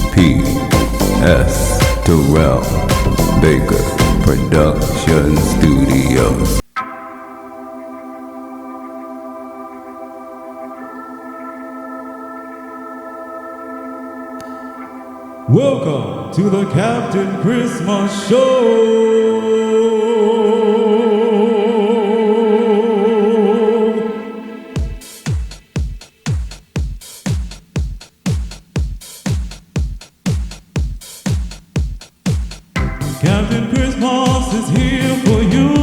TBPS Terrell Baker Production Studios. Welcome to the Captain Christmas Show. Captain Christmas is here for you.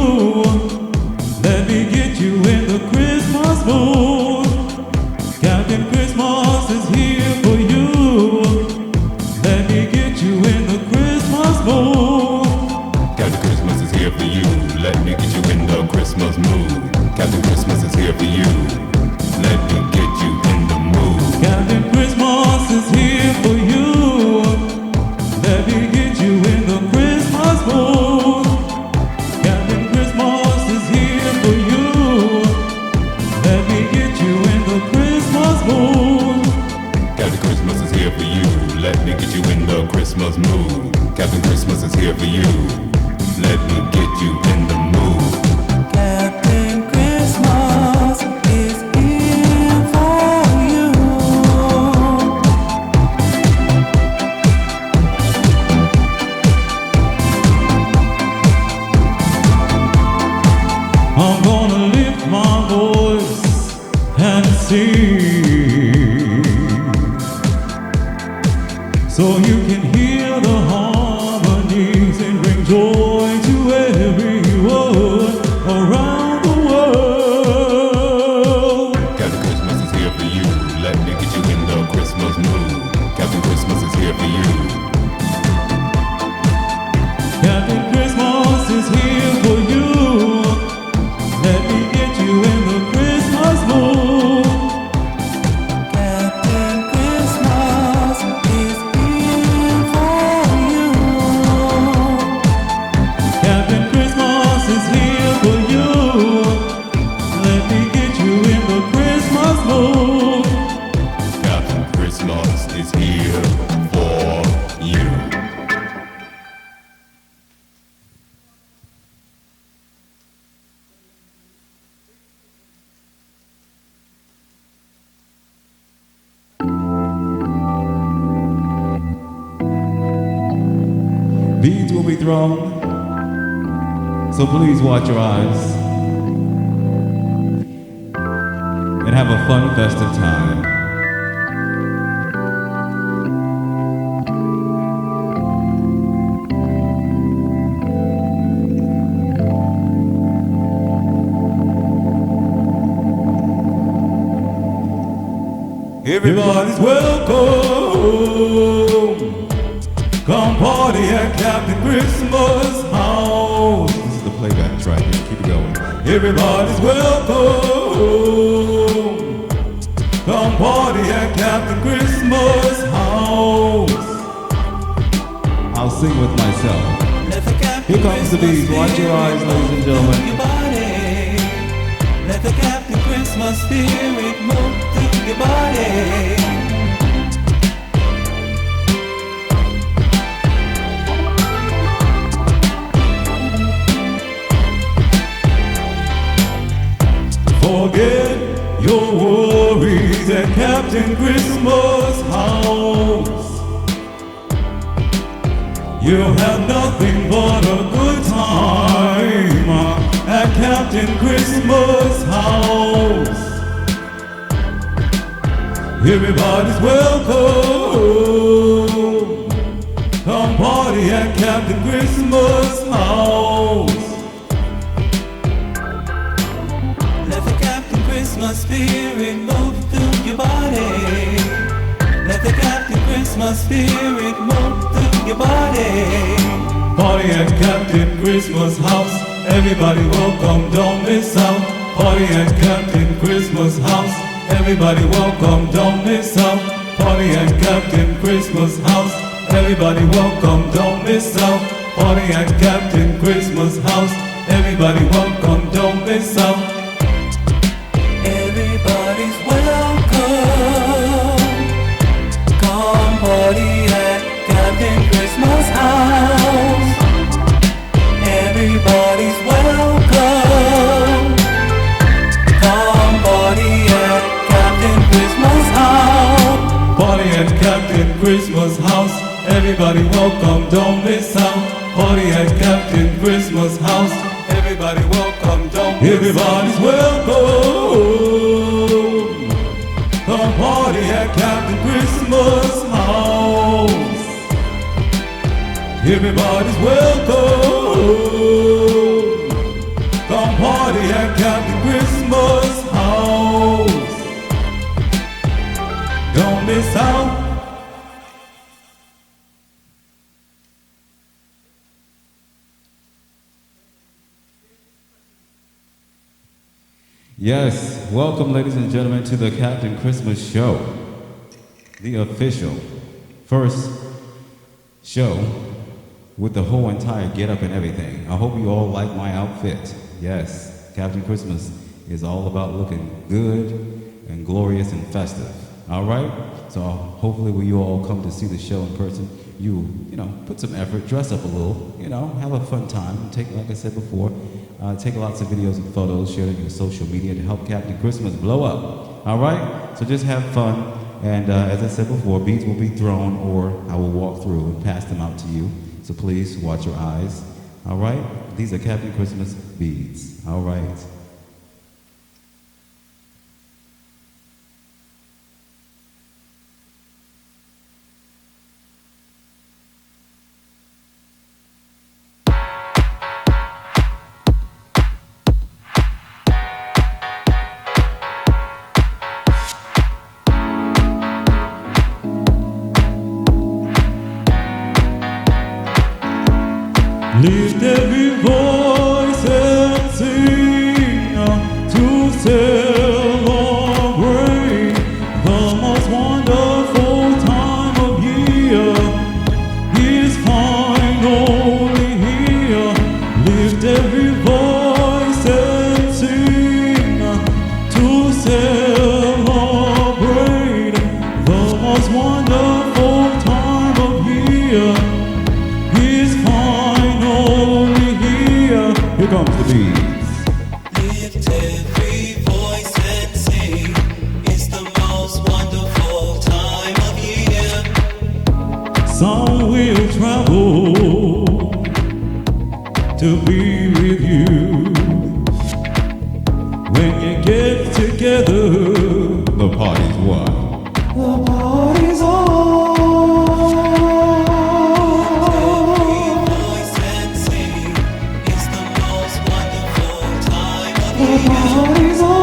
Let me get you in the Christmas mood. Captain Christmas is here for you. Let me get you in the Christmas mood. Captain Christmas is here for you. Let me get you in the Christmas mood. Captain Christmas is here for you. Let me get you in the mood. Captain Christmas is here for you. Let me get you in the Christmas mood. Captain Christmas is here for you. Let me get you in the Christmas mood. Captain Christmas is here for you. Let me get you in the Christmas mood. Captain Christmas is here for you. Let me get you in the mood. Captain Christmas is here for you. I'm gonna lift my voice and sing, so you can hear the harmonies and bring joy to everyone around the world. Captain Christmas is here for you. Let me get you in the Christmas mood. Captain Christmas is here for you. Captain Christmas is here for you. Let me get you in the Christmas mood. Captain Christmas is here for you. Captain Christmas is here for you. Let me get you in the Christmas mood. Captain Christmas is here for you. Beads will be thrown, so please watch your eyes and have a fun, festive time. Everybody's welcome. Come party at Captain Christmas house. This is the playback track. Keep it going. Everybody's welcome. Come party at Captain Christmas house. I'll sing with myself. Let the Captain Here comes the beat. Watch your eyes, ladies and gentlemen. Your body. Let the Captain Christmas spirit move through your body. Forget your worries at Captain Christmas house. You'll have nothing but a good time at Captain Christmas house. Everybody's welcome. Come party at Captain Christmas house. Let the Captain Christmas spirit move through your body. Let the Captain Christmas spirit move through your body. Party at Captain Christmas house. Everybody welcome, don't miss out. Party at Captain Christmas house. Everybody welcome, don't miss out. Party at Captain Christmas house. Everybody welcome, don't miss out. Party at Captain Christmas house. Everybody welcome, don't miss out. Everybody's welcome. Christmas house. Everybody welcome, don't miss out. Party at Captain Christmas house. Everybody welcome, don't miss out. Everybody's welcome. Come party at Captain Christmas house. Everybody's welcome. Come party at Captain Christmas house. Don't miss out. Yes, welcome ladies and gentlemen to the Captain Christmas Show, the official first show with the whole entire get-up and everything. I hope you all like my outfit. Yes, Captain Christmas is all about looking good and glorious and festive. All right? So hopefully when you all come to see the show in person, you put some effort, dress up a little, have a fun time. Take, like I said before, take lots of videos and photos, share it on your social media to help Captain Christmas blow up. All right? So just have fun. And as I said before, beads will be thrown or I will walk through and pass them out to you. So please watch your eyes. All right? These are Captain Christmas beads. All right. Lift every voice and sing to celebrate the most wonderful time of year. Is finally here. Lift every voice and sing to celebrate the most wonderful time of year. Is finally here. Here comes the beats. Lift every voice and sing. It's the most wonderful time of year. Some will travel to be with you. When you get together, The party's what? the party's on. Every voice and sing. It's the most wonderful time of year. Party's on.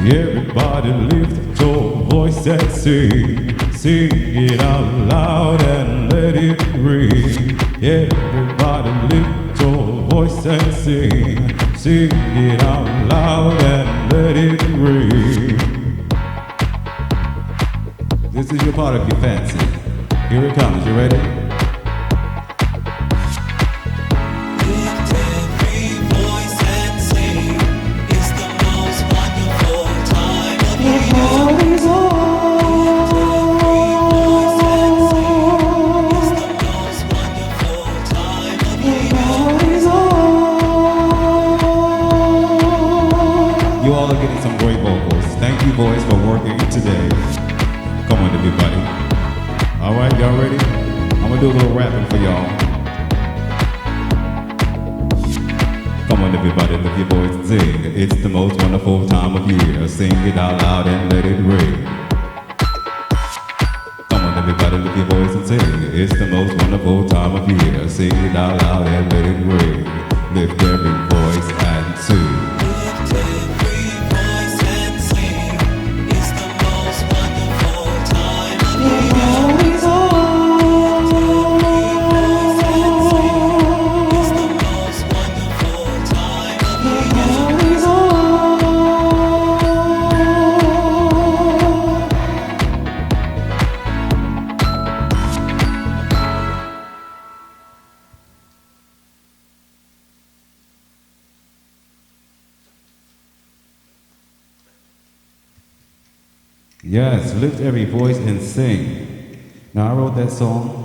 Everybody lift your voice and sing. Sing it out loud and let it ring. Everybody lift your voice and sing. Sing it out loud and let it ring. This is your part if you fancy. Here it comes. You ready? Lift every voice and sing. It's the most wonderful time of year. Party's on. It's the most wonderful time of year. Party's on. You all are getting some great vocals. Thank you, boys, for working today. Come on, everybody. All right, y'all ready? I'm gonna do a little rapping for y'all. Come on, everybody, lift your voice and sing. It's the most wonderful time of year. Sing it out loud and let it ring. Come on, everybody, lift your voice and sing. It's the most wonderful time of year. Sing it out loud and let it ring. Lift every voice and sing. Lift every voice and sing. It's the most wonderful time of year. Party's on. It's the most wonderful time of year. Party's on. Yes, lift every voice and sing. Now, I wrote that song.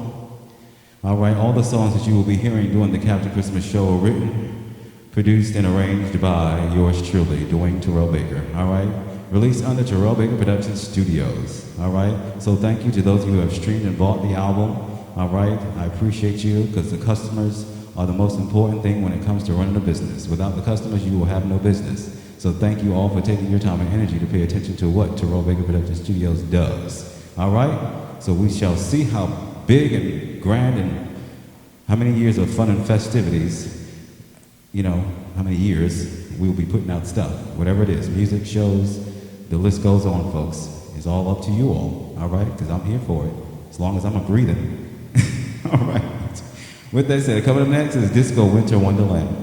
All right, all the songs that you will be hearing during the Captain Christmas Show are written produced and arranged by yours truly, Dwayne Terrell Baker, all right? Released under Terrell Baker Production Studios, all right? So thank you to those of you who have streamed and bought the album, all right? I appreciate you because the customers are the most important thing when it comes to running a business. Without the customers, you will have no business. So thank you all for taking your time and energy to pay attention to what Terrell Baker Production Studios does, all right? So we shall see how big and grand and how many years of fun and festivities, you know, how many years we'll be putting out stuff, whatever it is, music, shows, the list goes on, folks. It's all up to you all right? Because I'm here for it, as long as I'm breathing. All right. With that said, coming up next is Disco Winter Wonderland.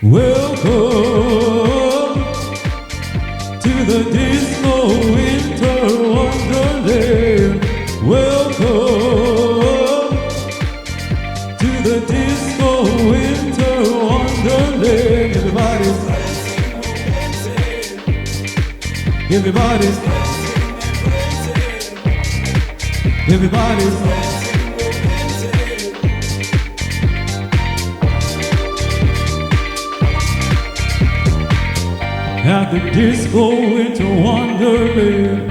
Welcome to the Disco Winter Wonderland. Welcome to the Disco Winter Wonderland. Everybody's at the Disco Winter Wonderland,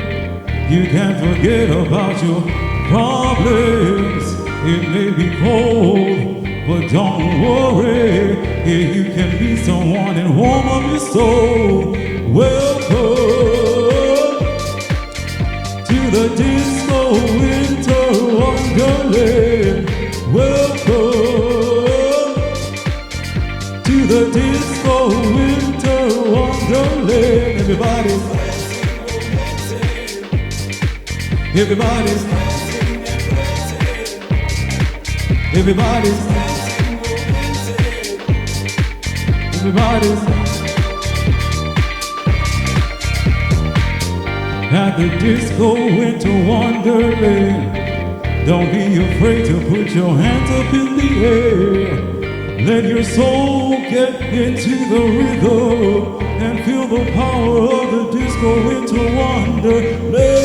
you can't forget about your problems. It may be cold, but don't worry. Yeah, you can be someone and warm up your soul. Welcome to the Disco Winter Wonderland. Welcome to the Disco Winter Wonderland. Everybody's at the Disco Winter Wonderland. Don't be afraid to put your hands up in the air. Let your soul get into the rhythm and feel the power of the Disco Winter Wonderland.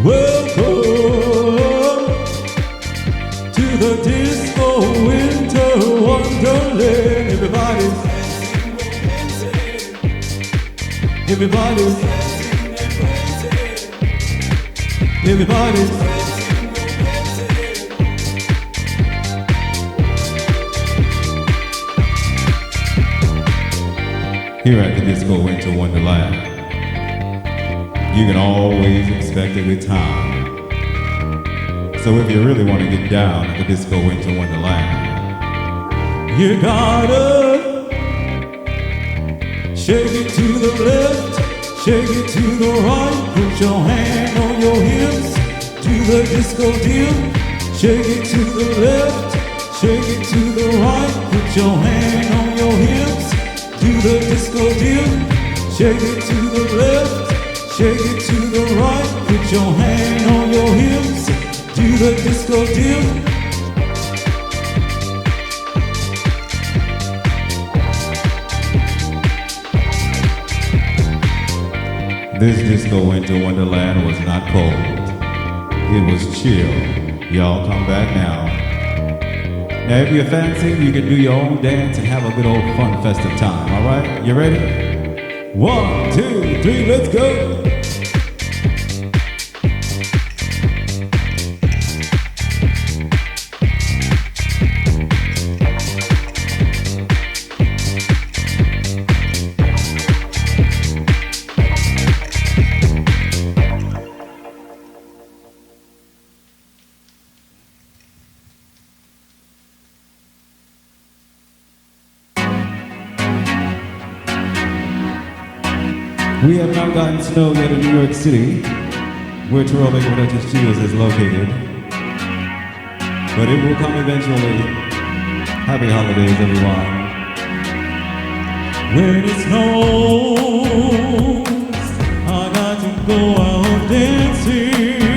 Welcome to the Disco Winter Wonderland. Everybody's Here at the Disco Winter Wonderland, you can always expect a good time. So if you really want to get down at the Disco Winter Wonderland, you gotta shake it to the left, shake it to the right, put your hand on your hips, do the disco dip. Shake it to the left, shake it to the right, put your hand on your hips, do the disco dip. Shake it to the left, shake it to the right, put your hand on your hips, do the disco dip. this Disco Winter Wonderland was not cold. It was chill. Y'all come back now. Now if you're fancy, you can do your own dance and have a good old fun festive time, all right? You ready? 1, 2, 3, let's go! We have not gotten snow yet in New York City, where Terrell Baker Production Studios is located. But it will come eventually. Happy holidays, everyone. When it snows, I got to go out dancing.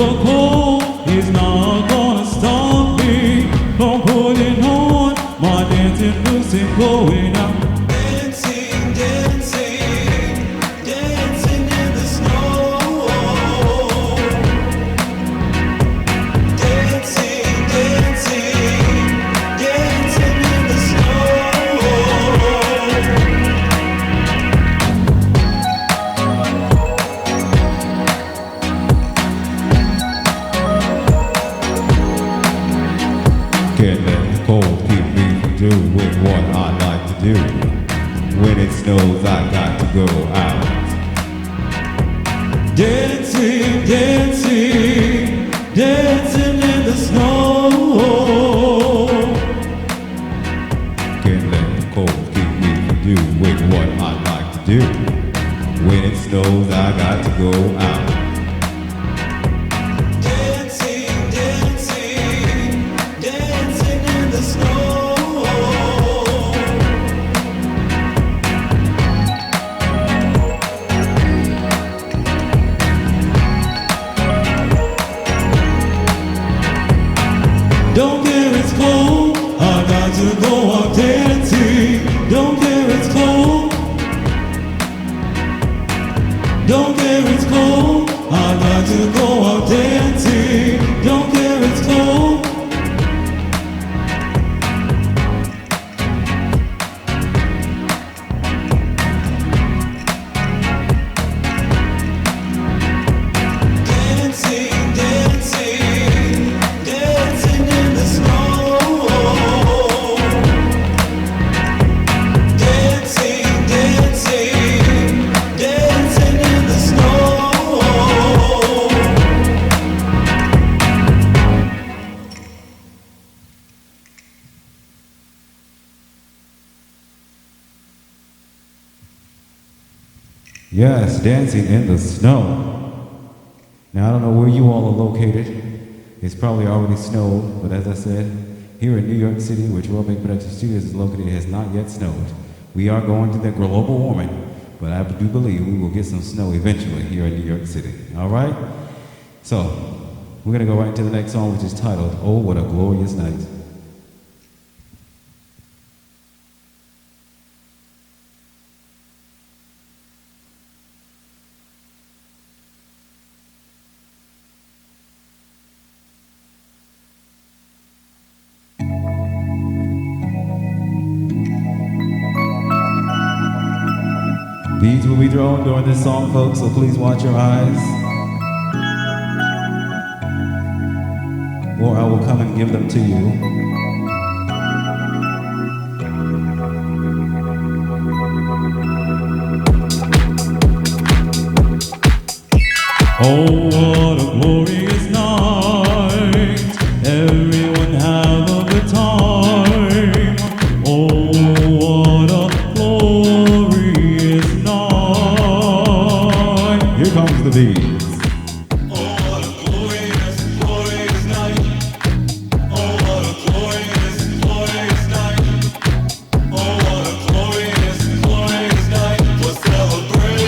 The cold is not gonna stop me from putting on my dancing boots and going out. Dancing, dancing, dancing in the snow. Dancing, dancing, dancing in the snow. Can't let the cold keep me from doing what I like to do. When it snows, I got to go out. Dancing, dancing, dancing in the snow. Can't let the cold keep me from doing what I like to do. When it snows, I got to go out. Dancing, dancing, dancing in the snow. Don't care it's cold, I got to go out dancing. Don't care it's cold. Don't care it's cold, I got to go out dancing. Don't care it's cold. Dancing, dancing, dancing in the snow. Dancing, dancing, dancing in the snow. Yes, dancing in the snow. Now, I don't know where you all are located. It's probably already snowed, but as I said, here in New York City, where Terrell Production Studios is located, it has not yet snowed. We are going through the global warming, but I do believe we will get some snow eventually here in New York City. All right? So, we're going to go right into the next song, which is titled, Oh, What a Glorious Night. Beads will be thrown during this song, folks, so please watch your eyes. Or I will come and give them to you. Oh, what a glorious night. Everyone have a good time. Oh, what a glorious night. Here comes the beat. Oh, what a glorious, glorious night. Oh, what a glorious, glorious night. Oh, what a glorious, glorious night. We're celebrating.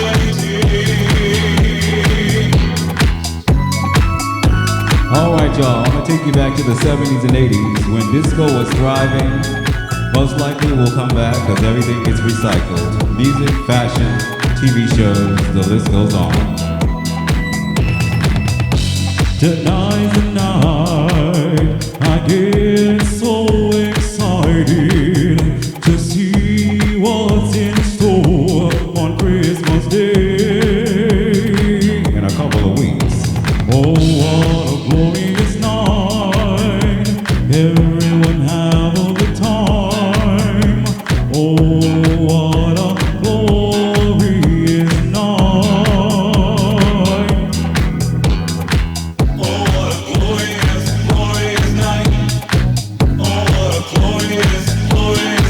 All right, y'all, I'm gonna take you back to the 70s and 80s when disco was thriving. Most likely we'll come back because everything gets recycled. Music, fashion, TV shows, the list goes on. Tonight's the night I get so excited to see what's in store on Christmas Day. In a couple of weeks. Oh, what a glorious night. Everyone have a good time. Oh, what a glorious night. Oh, what a glorious, glorious night. Oh, what a glorious, glorious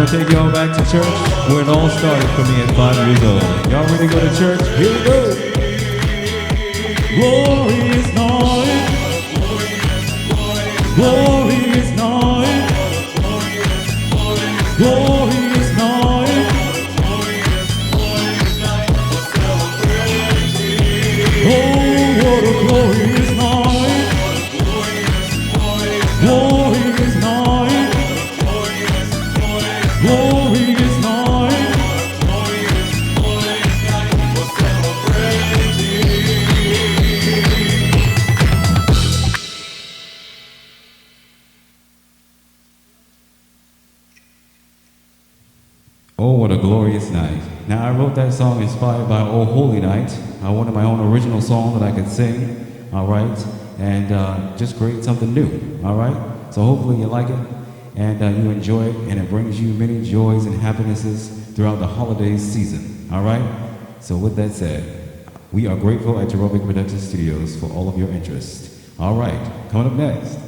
want to take y'all back to church where it all started for me at 5 years old. Y'all ready to go to church? Here we go. Glorious night. Glorious night. Glorious night. Oh, what a glorious night. Glorious night. Glorious night. Oh, what a glorious night. Now, I wrote that song inspired by Oh Holy Night. I wanted my own original song that I could sing, all right, and just create something new, all right? So hopefully you like it, and you enjoy it, and it brings you many joys and happinesses throughout the holiday season, all right? So with that said, we are grateful at Terrell Production Studios for all of your interest. All right, coming up next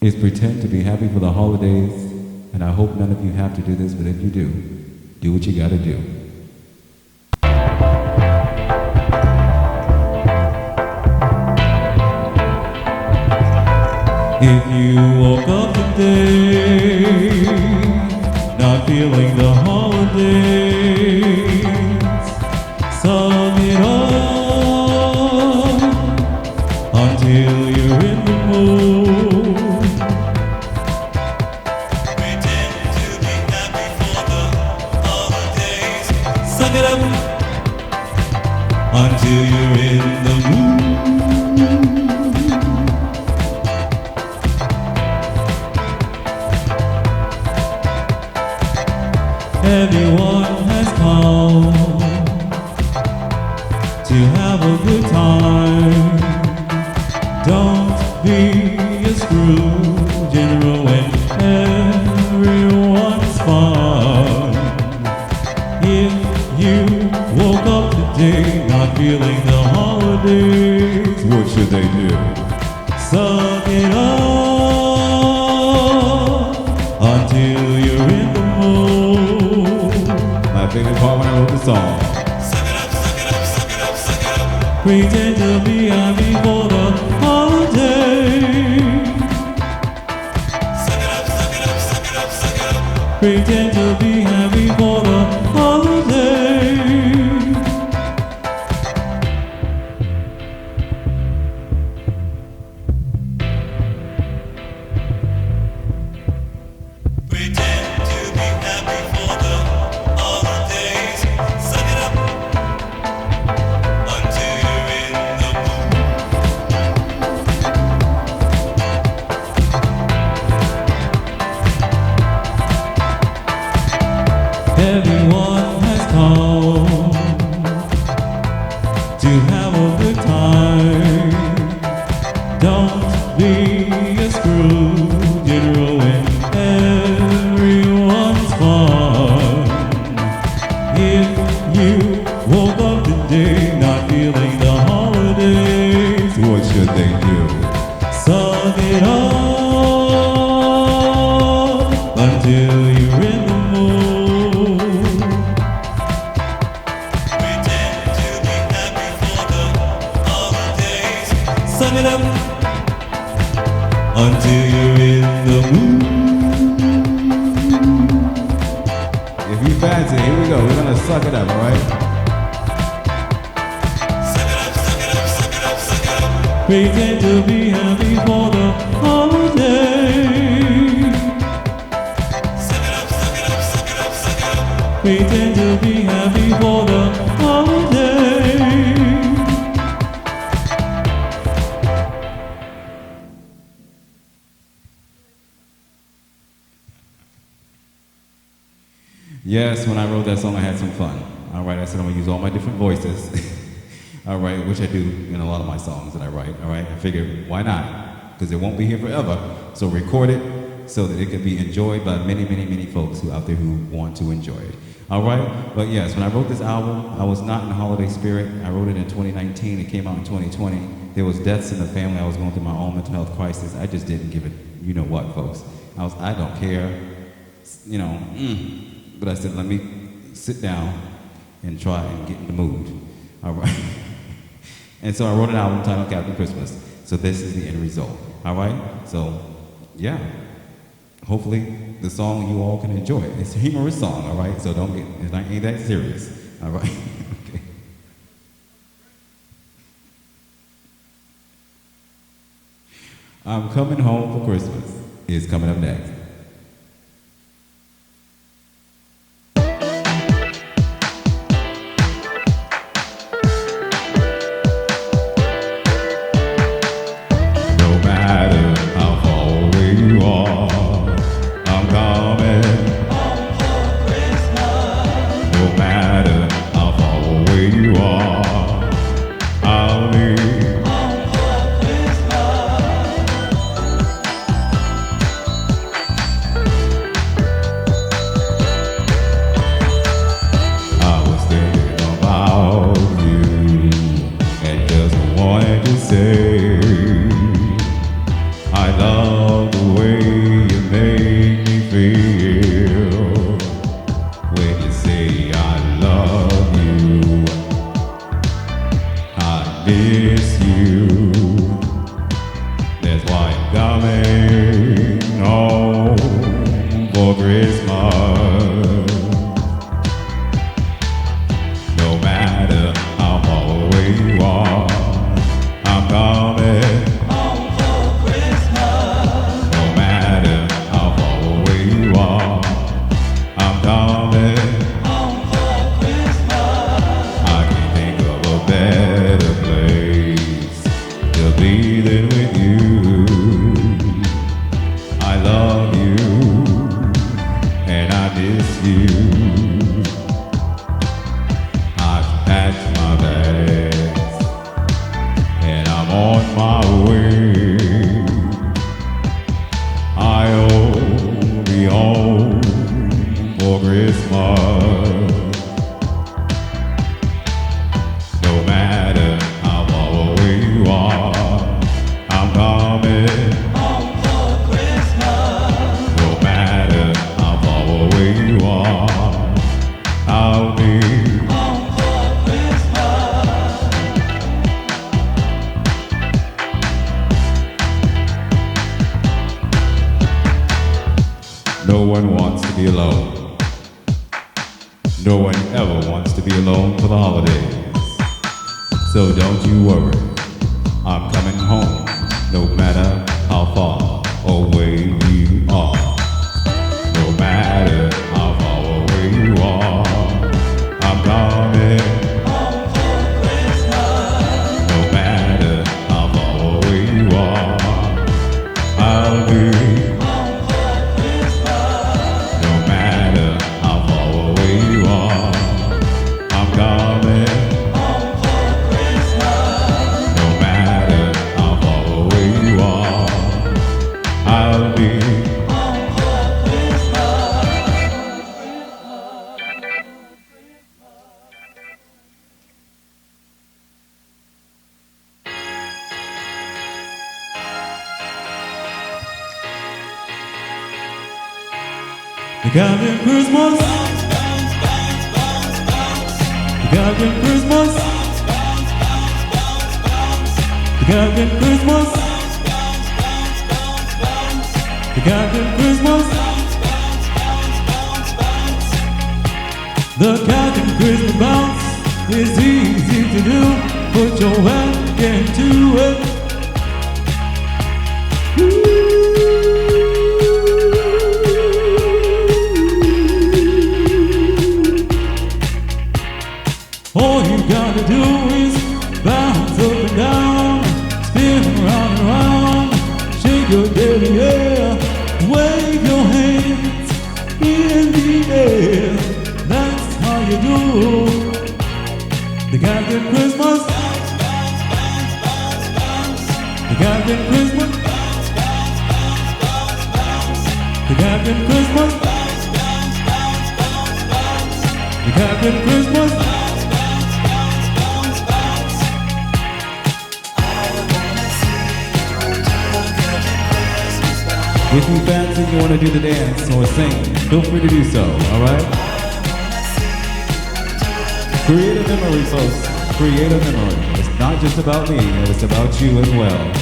is Pretend to Be Happy for the Holidays, and I hope none of you have to do this, but if you do what you gotta do. If you woke up today not feeling the holidays, suck it up until you're in the mood. Pretend to be happy for the holidays. Suck it up until you're in the mood. Everyone has come to have a good time. Don't be a Scrooge and ruin everyone's fun. If you woke up today not feeling the holidays, what should they do? Suck it up until you're in the mood. My favorite part when I wrote the song. Suck it up, suck it up, suck it up, suck it up. Pretend to be happy for the holiday. Suck it up, suck it up, suck it up, suck it up. Pretend to be happy for the holiday. Pretend to be happy for the holidays. Suck it up until you're in the mood. Everyone has come to have a good time. Don't be a Scrooge and ruin everyone's fun. If you woke up today not feeling the holidays, what should they do? Suck it up until you're in the mood. Pretend to be happy for the holidays. Suck it up until you're in the mood. If you fancy, here we go. We're gonna suck it up, all right? Suck it up, suck it up, suck it up, suck it up. Pretend to be happy for the holiday. Suck it up, suck it up, suck it up, suck it up. Pretend to be happy for the holiday. Yes, when I wrote that song, I had some fun. All right, I said I'm gonna use all my different voices. All right, which I do in a lot of my songs that I write. All right, I figured why not? Because it won't be here forever. So record it so that it can be enjoyed by many, many, many folks who out there who want to enjoy it. All right, but yes, when I wrote this album, I was not in the holiday spirit. I wrote it in 2019. It came out in 2020. there was deaths in the family. I was going through my own mental health crisis. I just didn't give it, you know what, folks. I don't care, you know, but I said, let me sit down and try and get in the mood, all right? And so I wrote an album titled Captain Christmas. So this is the end result, all right? So, yeah. Hopefully the song you all can enjoy. It's a humorous song, all right? So don't get, it ain't that serious, all right? Okay. I'm Coming Home for Christmas is coming up next. No matter how far away you are, I'm coming. No matter how far away you are, I'll be. I was thinking about you and just wanted to say I love the way you make me feel when you say I love you. I miss you. That's why I'm coming home for Christmas. No matter how far away you are, I'm coming. No matter how far away you are, I'm coming. I can't think of a better place to be than with you. I love you and I miss you. I've packed my bags and I'm on my way. I'll be home for Christmas. No matter how far away you are, I'm coming. No matter how far away you are, I'll be. No one wants to be alone. No one ever wants to be alone for the holidays. So don't you worry, I'm coming home, no matter how far away you are. No matter how far away you are, I'm coming. No matter how far away you are, I'll be. No matter how far away you are, I'm coming. No matter how far away you are, I'll be. You got me Christmas. You got me Christmas. You got me Christmas. You got me Christmas. The Captain Christmas bounce is easy to do. Put your hand into it. All you gotta do is bounce up and down, spin around and around, shake your daily hair, wave your hands in the air. That's how you do the Captain Christmas. The Captain Christmas. The Captain Christmas. The Captain Christmas. If you fancy you want to do the dance or sing, feel free to do so, alright? Create a memory, folks. Create a memory. It's not just about me, it's about you as well.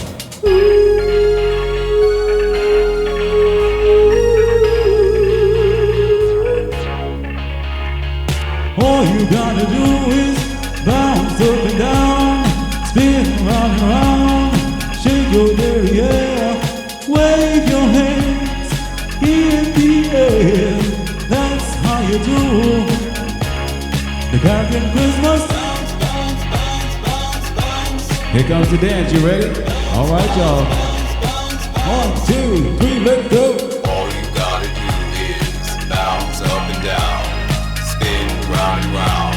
All you gotta do is bounce up and down, spin round and round, shake your derriere, wave your hands in the air. That's how you do the Captain Christmas. Here comes the dance, you ready? Alright, y'all. 1, 2, 3, let's go! All you gotta do is bounce up and down, spin round and round,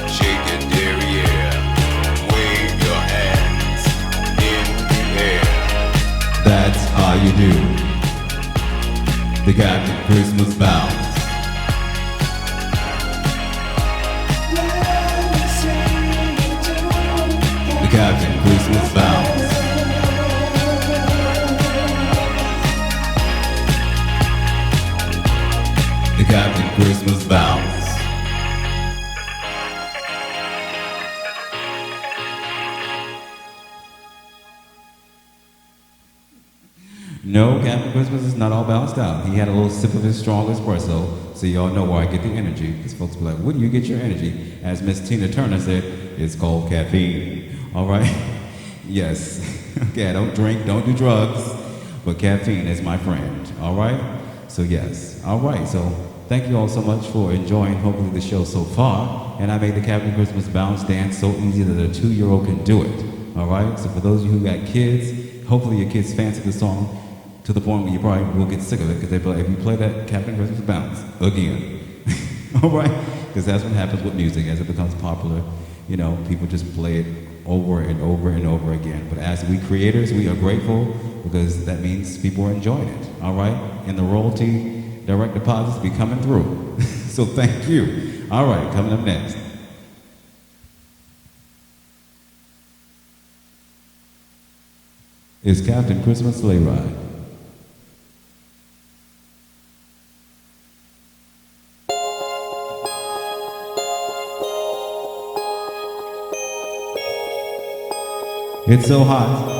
shake your derriere, wave your hands in the air. That's how you do the Captain Christmas bounce. The Captain Christmas bounce. The Captain Christmas bounce. No, Captain Christmas is not all bounced out. He had a little sip of his strong espresso, so y'all know where I get the energy. Because folks be like, where do you get your energy? As Miss Tina Turner said, it's called caffeine. All right? Yes. Okay, I don't drink, don't do drugs, but caffeine is my friend. All right? So yes. All right, so thank you all so much for enjoying, hopefully, the show so far. And I made the Captain Christmas bounce dance so easy that a 2-year-old can do it. All right? So for those of you who got kids, hopefully your kids fancy the song to the point where you probably will get sick of it, because they be like, if you play that Captain Christmas bounce again. All right? Because that's what happens with music. As it becomes popular, you know, people just play it over and over and over again. But as we creators, we are grateful because that means people are enjoying it. All right? And the royalty direct deposits be coming through. So thank you. All right, coming up next. Is Captain Christmas Sleigh Ride. It's so hot.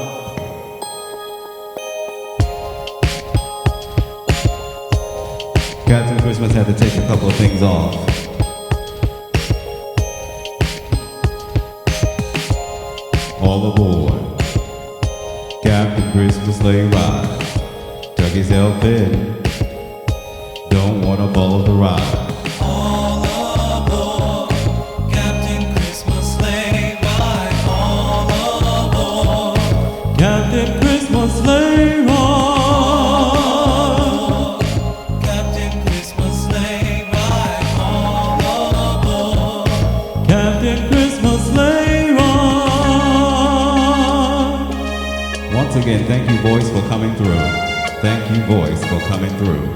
Captain Christmas had to take a couple of things off. All aboard. Captain Christmas sleigh ride. Tuck yourself in. Don't wanna follow the ride. All aboard, Captain Christmas sleigh ride. All aboard, Captain Christmas sleigh ride. Captain Christmas sleigh ride. All aboard, Captain Christmas sleigh ride. Once again, thank you, voice, for coming through. Thank you, voice, for coming through.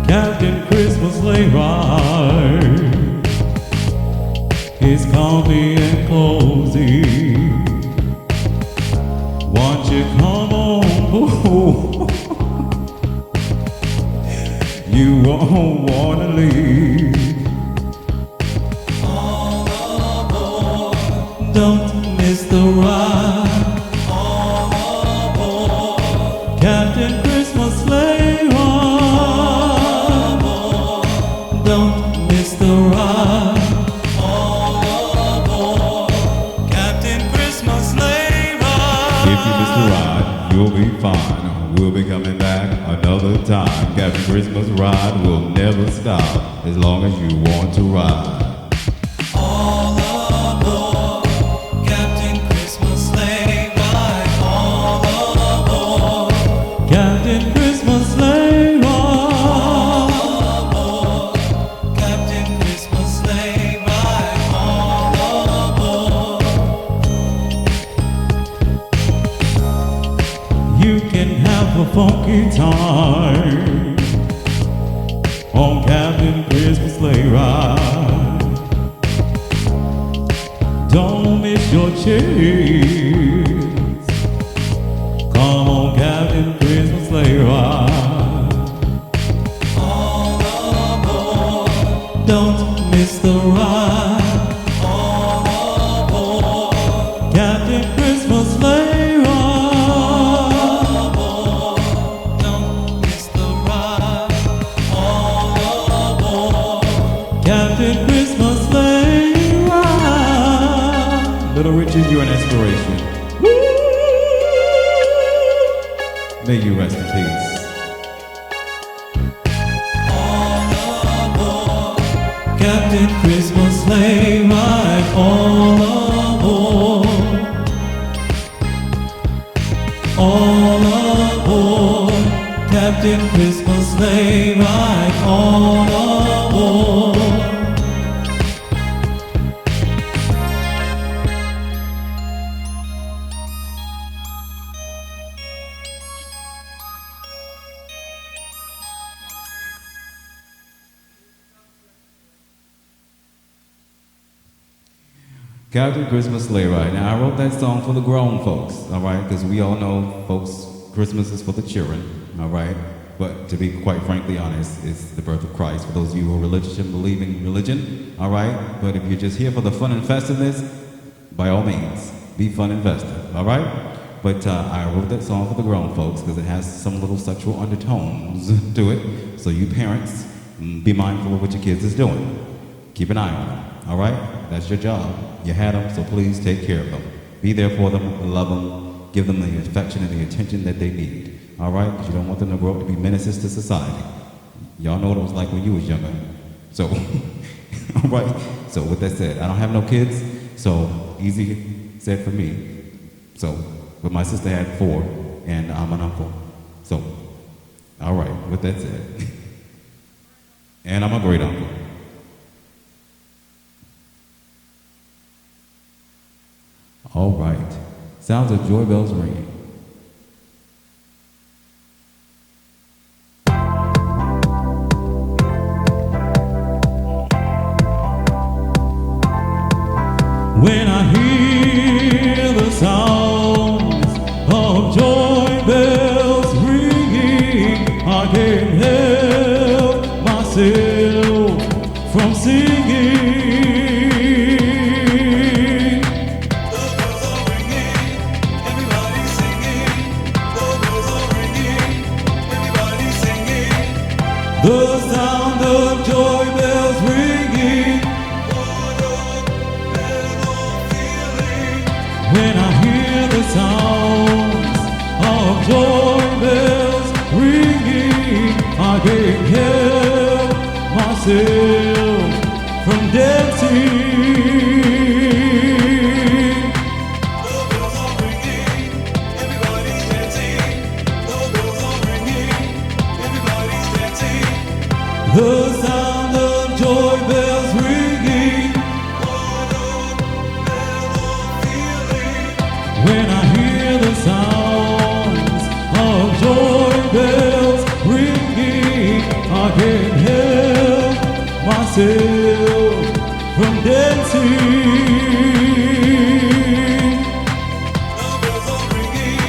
Captain Christmas sleigh ride is comfy and cozy. Won't you come on board? You won't wanna leave. all aboard, Don't miss the ride. all aboard, Captain Christmas sleigh ride. Don't miss the ride. all aboard, Captain Christmas sleigh ride. If you miss the ride, you'll be fine. We'll be coming back another time. Captain Christmas ride will never stop as long as you want to ride. All aboard, Captain Christmas sleigh ride. All aboard, Captain Christmas sleigh ride. aboard, Captain Christmas sleigh ride. All aboard, You can have a funky time on Captain Christmas sleigh ride. Don't miss your chance Come on, Captain Christmas sleigh ride. All aboard. Don't miss the ride. All aboard. Captain Christmas sleigh ride. All aboard. Don't miss the ride. All aboard. Captain Christmas sleigh ride. Little Richard, you're an inspiration. May you rest in peace. All aboard, Captain Christmas sleigh ride. All aboard, all aboard, Captain Christmas sleigh ride. All aboard. Captain Christmas Sleigh Ride. Now, I wrote that song for the grown folks, all right? Because we all know, folks, Christmas is for the children, all right? But to be quite frankly honest, it's the birth of Christ. For those of you who are religious and believe in religion, all right? But if you're just here for the fun and festiveness, by all means, be fun and festive, all right? But I wrote that song for the grown folks because it has some little sexual undertones to it. So you parents, be mindful of what your kids is doing. Keep an eye on them, all right? That's your job. You had them, so please take care of them. Be there for them, love them, give them the affection and the attention that they need. All right? Because you don't want them to grow up to be menaces to society. Y'all know what it was like when you was younger. So, all right? So with that said, I don't have no kids, so easy said for me. So, but my sister had 4, and I'm an uncle. So, all right, with that said. And I'm a great uncle. All right. Sounds of joy bells ringing. When I hear the sounds of joy bells ringing, I can't help myself from singing. The sound of joy bells ringing. When I hear the sounds of joy bells ringing, I can't help myself from dancing. The bells are ringing, everybody's dancing. The bells are ringing, everybody's dancing. The sound of joy bells ringing. When I hear the sounds of joy bells ringing, I can't help myself from dancing. The bells are ringing,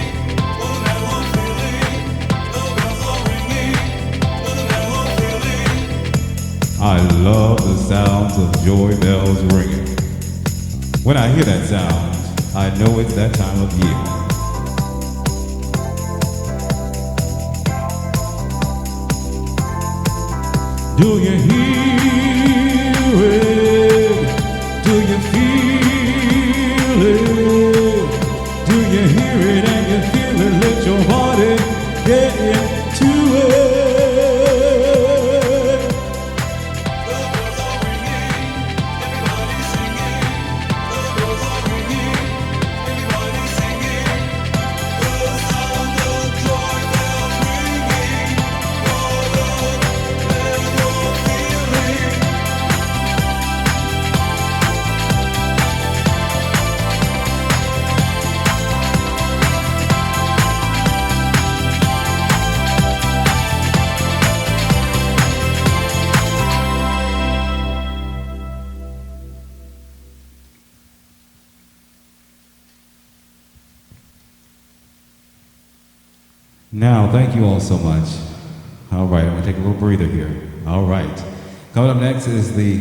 oh now I'm feeling. The bells are ringing, oh now I'm feeling. I love the sounds of joy bells ringing. When I hear that sound, I know it's that time of year. Do you hear it? Do you feel it? Do you hear it and you feel it? Let your body get into it. The bells are ringing, everybody's singing. The bells are ringing, everybody's singing. The sound of joy bells ringing. Oh, the bells are feeling. Now, thank you all so much. All right, I'm gonna take a little breather here. All right. Coming up next is the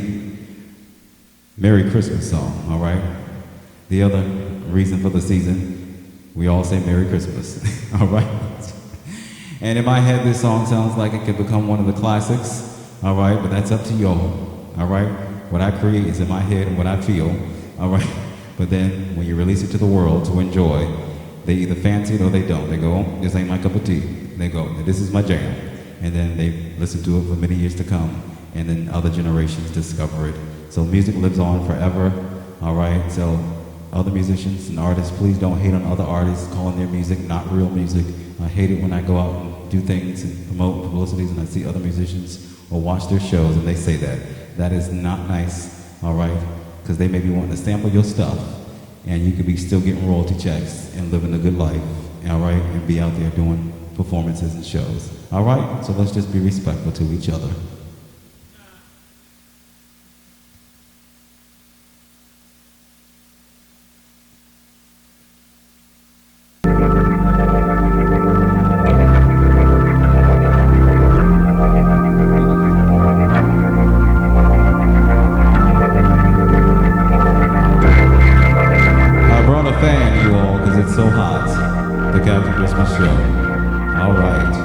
Merry Christmas song, all right? The other reason for the season, we all say Merry Christmas, all right? And in my head, this song sounds like it could become one of the classics, all right? But that's up to y'all, all right? What I create is in my head and what I feel, all right? But then when you release it to the world to enjoy, they either fancy it or they don't. They go, this ain't my cup of tea. They go, this is my jam. And then they listen to it for many years to come, and then other generations discover it. So music lives on forever, all right? So other musicians and artists, please don't hate on other artists calling their music not real music. I hate it when I go out and do things and promote publicities and I see other musicians or watch their shows and they say that. That is not nice, all right? Because they may be wanting to sample your stuff and you could be still getting royalty checks and living a good life, all right? And be out there doing performances and shows, all right? So let's just be respectful to each other. I brought a fan, you all, because it's so hot. The Captain Christmas Show. All right.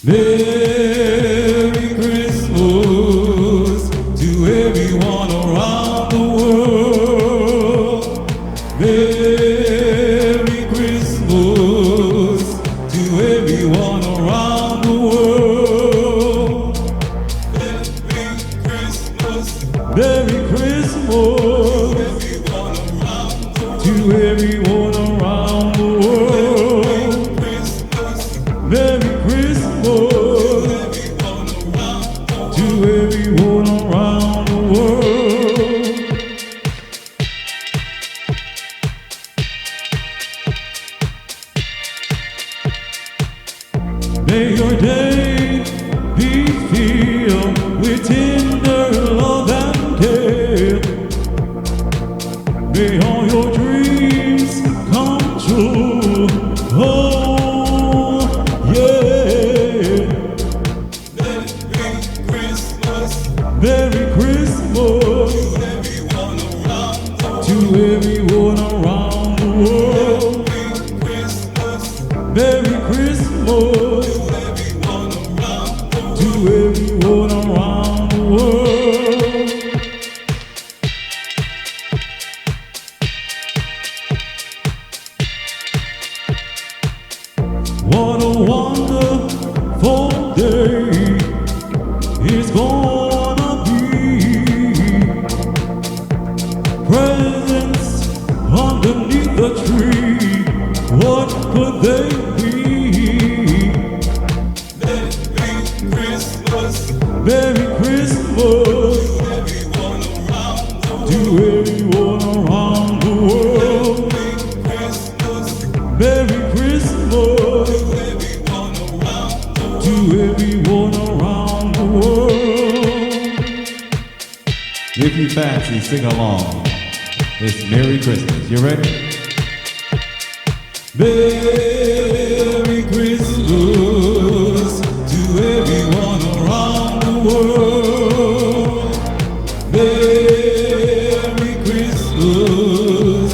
Merry Christmas to everyone around the world. Merry Christmas to everyone around the world. Merry Christmas. Merry Christmas to everyone around the world. Merry Christmas to everyone around the world. May your day be filled with tender love and care. May all your dreams come true. Oh, yeah. Merry Christmas. Merry Christmas to everyone around the world. Merry Christmas to everyone around the world. What a wonderful day it's gonna be. Presents underneath the tree, what could they be? Merry Christmas. Merry Christmas to everyone around the world. Merry Christmas to everyone around the world. If you fancy, sing along. It's Merry Christmas. You ready? Merry Christmas to everyone around the world. Merry Christmas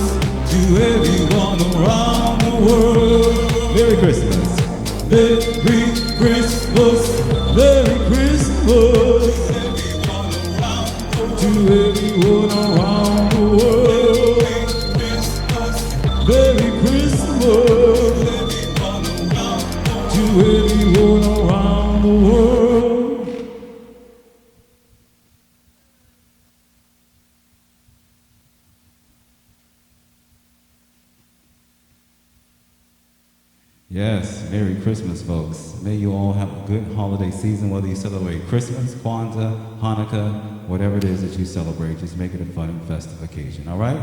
to everyone around the world. Merry Christmas. Merry Christmas. Merry Christmas to everyone around the world. Merry Christmas to everyone around the world. Yes, Merry Christmas, folks. May you all have a good holiday season, whether you celebrate Christmas, Kwanzaa, Hanukkah, whatever it is that you celebrate. Just make it a fun and festive occasion, all right?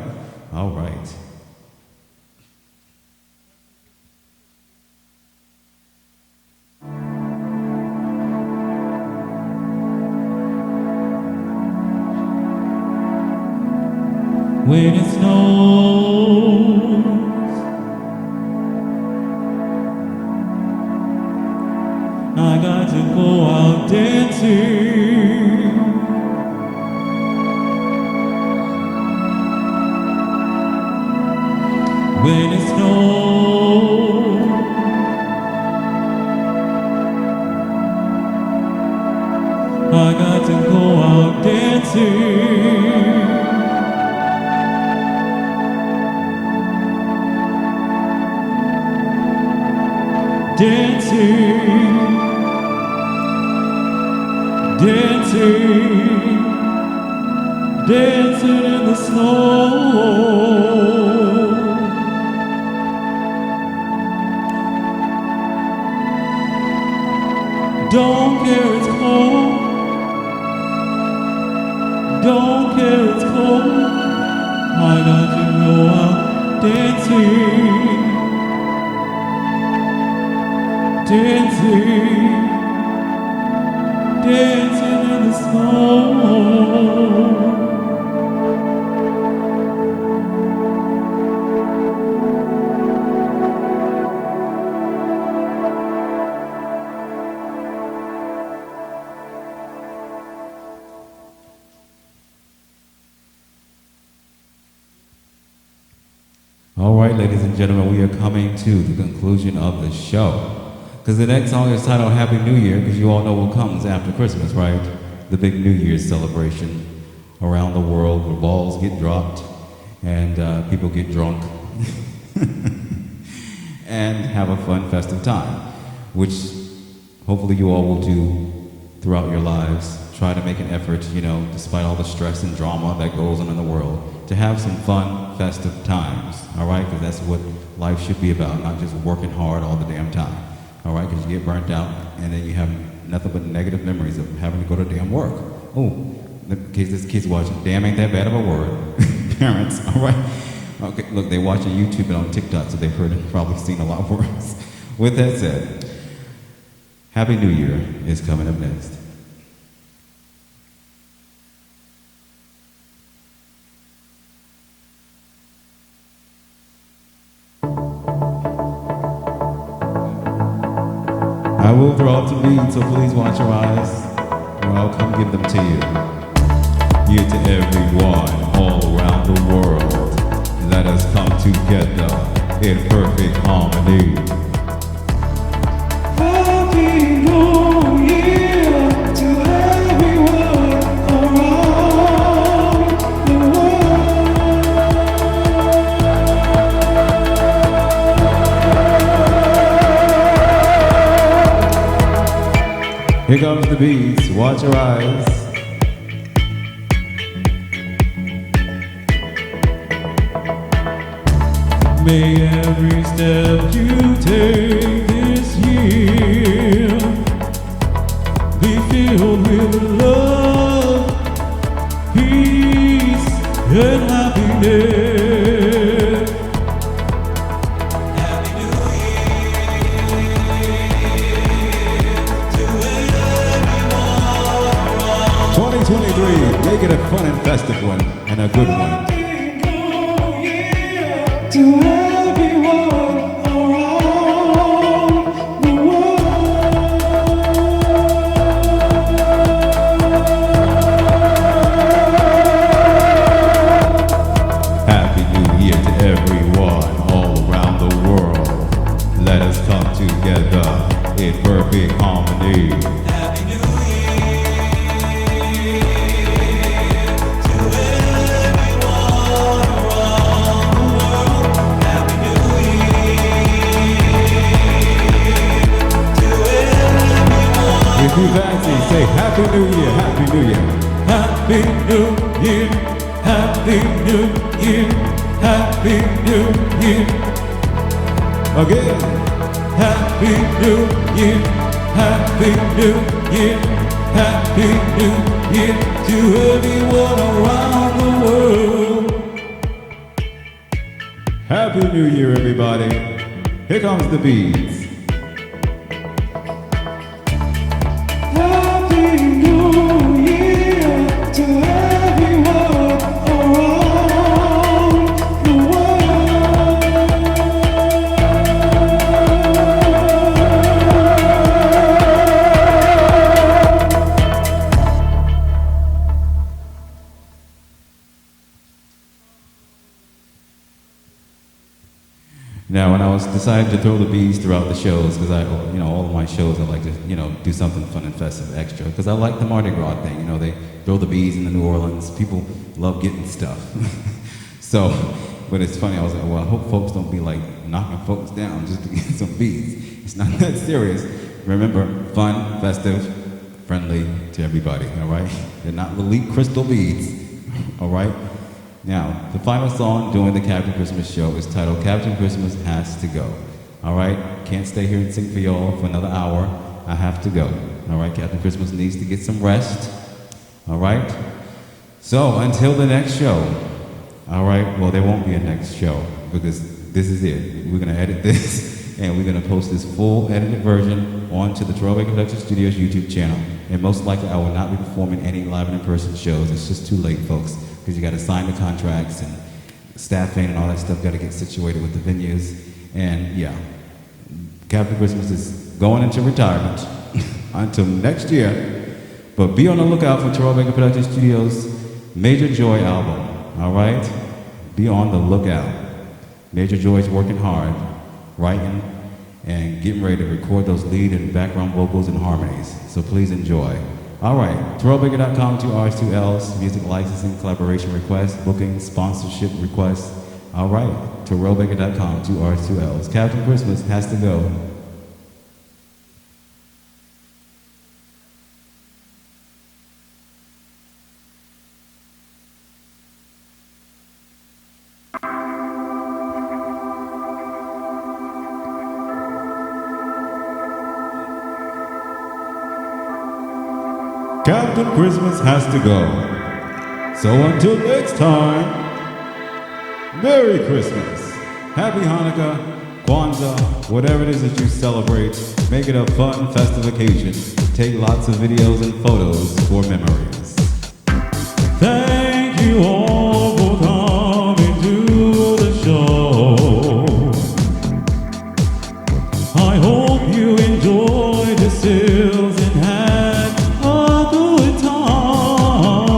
All right. when it snows. I got to go out dancing. When it snows, I got to go out dancing. Dancing, dancing, dancing in the snow. Don't care it's cold, don't care it's cold. I got to go out dancing, dancing, dancing in the snow. All right, ladies and gentlemen, we are coming to the conclusion of the show. Because the next song is titled Happy New Year, because you all know what comes after Christmas, right? The big New Year's celebration around the world where balls get dropped and people get drunk and have a fun, festive time, which hopefully you all will do throughout your lives. Try to make an effort, you know, despite all the stress and drama that goes on in the world, to have some fun, festive times, all right? Because that's what life should be about, not just working hard all the damn time, all right? Because you get burnt out, and then you have nothing but negative memories of having to go to damn work. Oh, in case this kid's watching, damn ain't that bad of a word. Parents, all right? Okay, look, they're watching YouTube and on TikTok, so they've heard and probably seen a lot worse. With that said, Happy New Year is coming up next. I will throw out some beats, so please watch your eyes, or I'll come give them to you. Here to everyone all around the world, let us come together in perfect harmony. Happy New Year to everyone around the world. Here comes the beats, watch your eyes. May every step you take this year be filled with love, peace, and happiness. Happy New Year to everyone. 2023, make it a fun and festive one, and a good one. To everyone around the world. Happy New Year to everyone all around the world. Let us come together in perfect harmony. Happy New Year to everyone around the world. Happy New Year to everyone. If you fancy, say Happy New Year, Happy New Year. Happy New Year, Happy New Year, Happy New Year. Again. Happy New Year, Happy New Year, Happy New Year to everyone around the world. Happy New Year, everybody. Here comes the beats. Happy New Year to everyone around Now, when I was deciding to throw the bees throughout the shows, because all of my shows, I like to, do something fun and festive extra, because I like the Mardi Gras thing. They throw the bees in the New Orleans. People love getting stuff. So, but it's funny. I was like, well, I hope folks don't be like knocking folks down just to get some bees. It's not that serious. Remember, fun, festive, friendly to everybody. All right, they're not elite crystal beads. All right. Now, the final song during the Captain Christmas show is titled Captain Christmas Has to Go. All right? Can't stay here and sing for y'all for another hour. I have to go. All right? Captain Christmas needs to get some rest. All right? So, until the next show. All right? Well, there won't be a next show because this is it. We're going to edit this and we're going to post this full edited version onto the Terrell Production Studios YouTube channel. And most likely I will not be performing any live and in-person shows. It's just too late, folks. Because you got to sign the contracts and staffing and all that stuff. Got to get situated with the venues. And yeah, Captain Christmas is going into retirement until next year. But be on the lookout for Terrell Baker Production Studios' Major Joy album. All right? Be on the lookout. Major Joy's working hard, writing, and getting ready to record those lead and background vocals and harmonies. So please enjoy. All right, TerrellBaker.com, 2 R's, 2 L's, music licensing, collaboration requests, booking, sponsorship requests. All right, TerrellBaker.com, 2 R's, 2 L's. Captain Christmas has to go. Captain Christmas has to go. So until next time, Merry Christmas, Happy Hanukkah, Kwanzaa, whatever it is that you celebrate, make it a fun, festive occasion. Take lots of videos and photos for memories. Thank you all for coming to the show. I hope you enjoyed the sales and had a good time.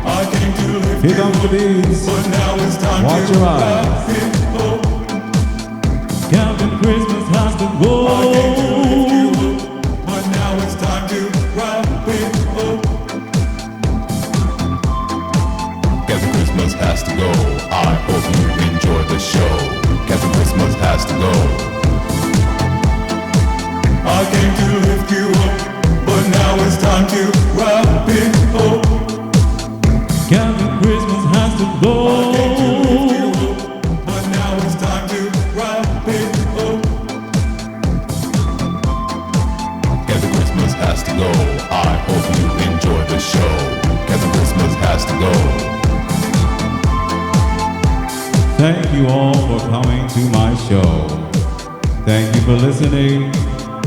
I came to live Here comes the bees. but now it's time Watch to your eyes. wrap it up. Captain Christmas has to I came to lift you go. up, but now it's time to wrap it up. Captain Christmas has to go. I hope you enjoy the show. Captain Christmas has to go. I came to lift you up, but now it's time to wrap it up. Captain Christmas has to I came to lift you go. up, but now it's time to wrap it up. Captain Christmas has to go. I hope you enjoy the show. Captain Christmas has to go. Thank you all for coming to my show. Thank you for listening,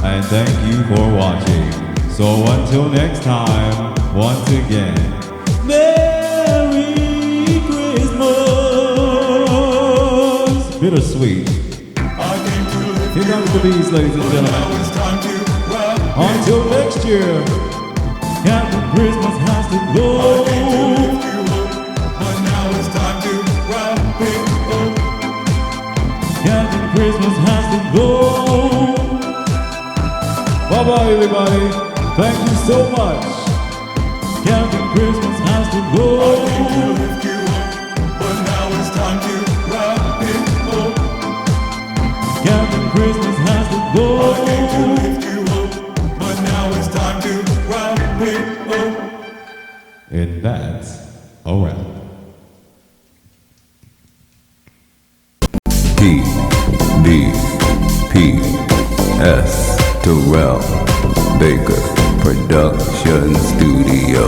and thank you for watching. So until next time, once again, Merry Christmas! Bittersweet. I came to lift Here you comes the up, bees, ladies and but gentlemen. now it's time to wrap it up. Until next year, Captain Christmas has to I came to go. lift you up, but now it's time to wrap it up. Captain Christmas has to go. Bye-bye, everybody. Thank you so much. Captain Christmas has to I came to go. lift you up, but now it's time to wrap it up. Captain Christmas has to I came to go. lift you up, but now it's time to wrap it up. And that's a wrap. PDPS Terrell Baker Production Studio.